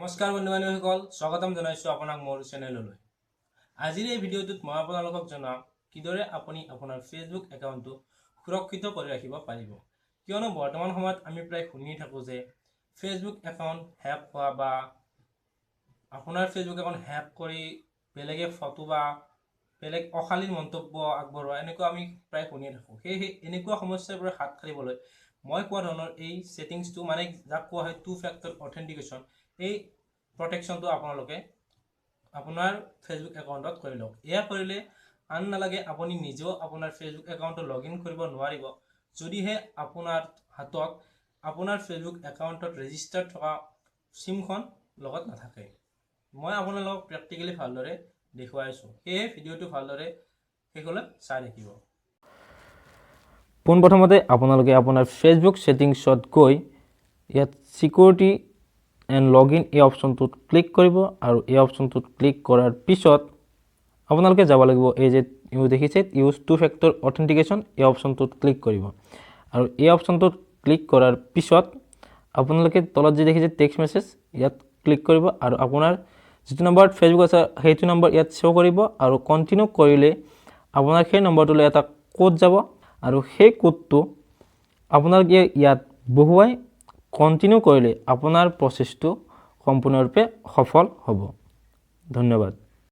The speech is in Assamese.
নমস্কাৰ বন্ধু বান্ধৱীসকল, স্বাগতম জনাইছো আপোনাক মোৰ চেনেললৈ। আজিৰ এই ভিডিঅ'টোত মই আপোনালোকক জনাম কিদৰে আপুনি আপোনাৰ ফেচবুক একাউণ্টটো সুৰক্ষিত কৰি ৰাখিব পাৰিব। কিয়নো বৰ্তমান সময়ত আমি প্ৰায় শুনি থাকোঁ যে ফেচবুক একাউণ্ট হেক হোৱা বা আপোনাৰ ফেচবুক একাউণ্ট হেক কৰি বেলেগে ফটো বা বেলেগ অশালীন মন্তব্য আগবঢ়োৱা এনেকুৱা আমি প্ৰায় শুনিয়ে থাকোঁ। সেয়েহে এনেকুৱা সমস্যাৰ পৰা হাত সাৰিবলৈ মই কোৱা ধৰণৰ এই ছেটিংছটো মানে যাক কোৱা হয় 2 ফেক্টৰ অথেণ্টিকেশ্যন, এই প্ৰটেকশ্যনটো আপোনালোকে আপোনাৰ ফেচবুক একাউণ্টত কৰি লওক। এয়া কৰিলে আন নালাগে আপুনি নিজেও আপোনাৰ ফেচবুক একাউণ্টত লগ ইন কৰিব নোৱাৰিব যদিহে আপোনাৰ হাতত আপোনাৰ ফেচবুক একাউণ্টত ৰেজিষ্টাৰ থকা চিমখন লগত নাথাকে। মই আপোনালোকক প্ৰেক্টিকেলি ভালদৰে দেখুৱাইছোঁ, সেয়ে ভিডিঅ'টো ভালদৰে শেষলৈ চাই থাকিব। পোনপ্ৰথমতে আপোনালোকে আপোনাৰ ফেচবুক ছেটিংছত গৈ ইয়াত চিকিউৰিটি এণ্ড লগইন এই অপশ্যনটোত ক্লিক কৰিব আৰু এই অপশ্যনটোত ক্লিক কৰাৰ পিছত আপোনালোকে যাব লাগিব এই যে দেখিছে ইউজ 2 ফেক্টৰ অথেণ্টিকেশ্যন, এই অপশ্যনটোত ক্লিক কৰিব আৰু এই অপশ্যনটোত ক্লিক কৰাৰ পিছত আপোনালোকে তলত যে দেখিছে টেক্সট মেছেজ, ইয়াত ক্লিক কৰিব আৰু আপোনাৰ যিটো নম্বৰত ফেচবুক আছে সেইটো নম্বৰ ইয়াত শ্ব' কৰিব আৰু কণ্টিনিউ কৰিলে আপোনাৰ সেই নম্বৰটোলৈ এটা কোড যাব আৰু সেই কোডটো আপোনালোকে ইয়াত বহুৱাই কণ্টিনিউ কৰিলে আপোনাৰ প্ৰচেছটো সম্পূৰ্ণৰূপে সফল হ'ব। ধন্যবাদ।